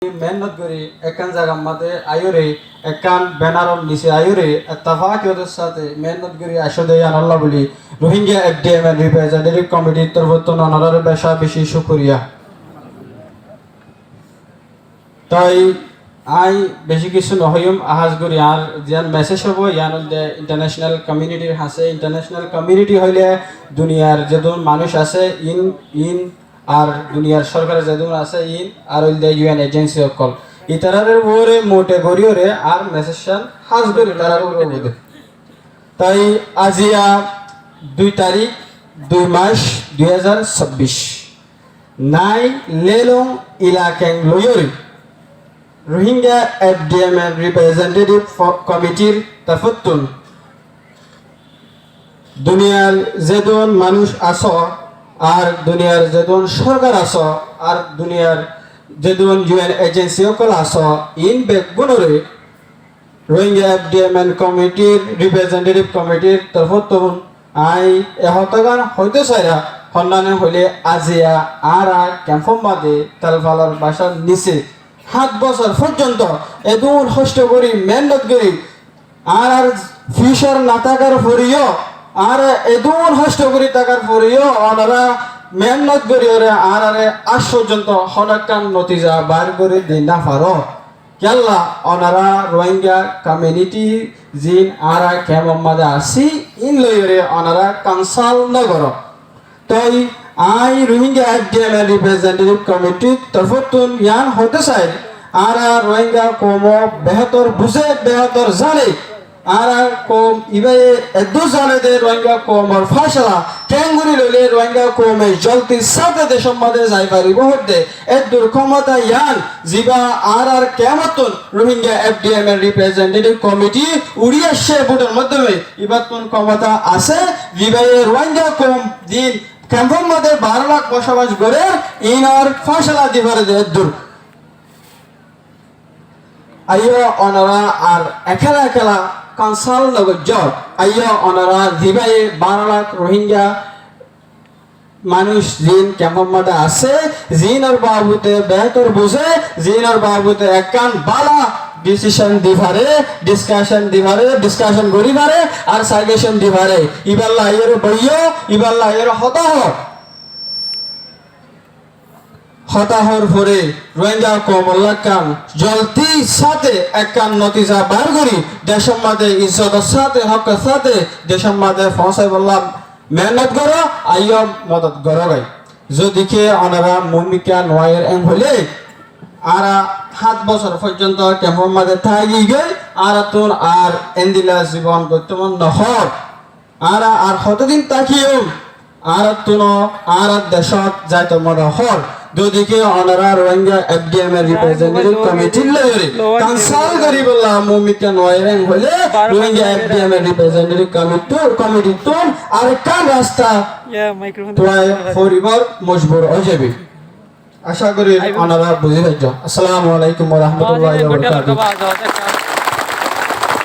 মেহনত করি একান জায়গার মাঝে আয়ুরে একান ব্যানারর নিচে আয়ুরে তাফাকিয়তের সাথে মেহনত করি আসলে আনাল্লাহ বলি রোহিঙ্গা এফডিএম এর রিপ্রেজেন্টেটিভ কমিটির তরফত অনারের বেশা বেশি শুকরিয়া। তাই আই বেশি কিছু নহয়ম আহাজ করি আর যেন মেসেজ হব ইয়ান ইন্টারন্যাশনাল কমিউনিটির হাসে ইন্টারন্যাশনাল কমিউনিটি হইলে দুনিয়ার যেদন মানুষ আছে ইন ইন আর দুনিয়ার সরকারের যেদন আছে ইন আর হইলে ইউএন এজেন্সি অকল ইতারারের ওরে মোটে গরিয়রে আর মেসেজশন হাজ করি তারার ওরে তাই আজিয়া 2 তারিখ 2 মাস 2026 নাই লেলং ইলাকেং লয়রি রোহিঙ্গা এফডিএম এর রিপ্রেজেন্টেটিভ কমিটির তরফতুন দুনিয়ার যেদন মানুষ আছো আর দুনিয়ার যেদন সরকার আছো আর দুনিয়ার যেদন ইউএন এজেন্সি সকল আছো ইন বেগুনরে রোহিঙ্গা এফডিএম এর কমিটির রিপ্রেজেন্টেটিভ কমিটির তরফতুন আই এহতগান হইতে চাইরা হন্নানে হইলে আজিয়া আর ক্যাম্পম বাদে তালফালার বাসার নিচে 7 বছর পর্যন্ত এদুন কষ্ট করি মেহনত করি আর ফিউচার না থাকার পরেও আর এদুন কষ্ট করি থাকার পরেও ওনারা মেহনত করি ওরে আর আজ পর্যন্ত হনাকান নতিজা বার করে দিন না পারো কেল্লা ওনারা রোহিঙ্গা কমিউনিটি জিন আর কেমন মাঝে আসি ইন লইরে ওনারা কনসাল নগর তাই আই রোহিঙ্গা এফডিএম এর রিপ্রেজেন্টেটিভ কমিটি তরফতুন ইয়ান হতে চাই আর রোহিঙ্গা কম বেহতর বুঝে বেহতর জানে আর কম ইবে এদু জানে দে রোহিঙ্গা কমর ফাসলা কেঙ্গুরি লইলে রোহিঙ্গা কমে জলতি সাথে দেশের মধ্যে যাই পারিব হতে এদুর ক্ষমতা ইয়ান জিবা আর কেমতন রোহিঙ্গা এফডিএম এর রিপ্রেজেন্টেটিভ কমিটি উড়িয়ে সে বুটের মাধ্যমে ইবাতন ক্ষমতা আছে জিবাই রোহিঙ্গা কম দিন ক্যাম্পের মধ্যে 12 লাখ বসবাস করে ইনার ফসলা দিবার দূর আইয়া ওনারা আর একলা একলা কনসাল নগর জব আইয়া ওনারা দিবাই 12 লাখ রোহিঙ্গা মানুষ জিন ক্যাম্পের মধ্যে আছে জিনের বাবুতে বেহতর বুঝে জিনের বাবুতে একান বালা ডিসিশন দিভারে ডিসকাশন করি পারে আর সাজেশন দিভারে ইবাল্লা এর বইও ইবাল্লা এর হতাহর পরে রোহিঙ্গা কমলাকান জলদি সাথে একান নতিজা বার করি দেশের মাঝে ইজ্জতের সাথে হকের সাথে দেশের মাঝে পৌঁছাই বললাম মেহনত করো আইয় মদত করো গাই যদি কে ওনারা ভূমিকা নয়ের এম হলে আর 7 বছর পর্যন্ত ক্যাম্পের মাঝে থাকি গই আর তোর আর এন্দিলা জীবন বর্তমান নহর আর কতদিন তাকিও আর তোর আর দেশত যাইতো মনে হর দুদিকে ওনারা রোহিঙ্গা এফডিএম এর রিপ্রেজেন্টেটিভ কমিটি লয়রে কনসাল করি বললাম ভূমিকা নয়ের হলে রোহিঙ্গা এফডিএম এর রিপ্রেজেন্টেটিভ কমিটি তো আর কান রাস্তা তোয় ফরিবর মজবুর হয়ে যাবে আশা করি ওনারা বুঝে যাচ্ছ। আসসালামু আলাইকুম ওয়া রাহমাতুল্লাহি ওয়া বারাকাতুহু।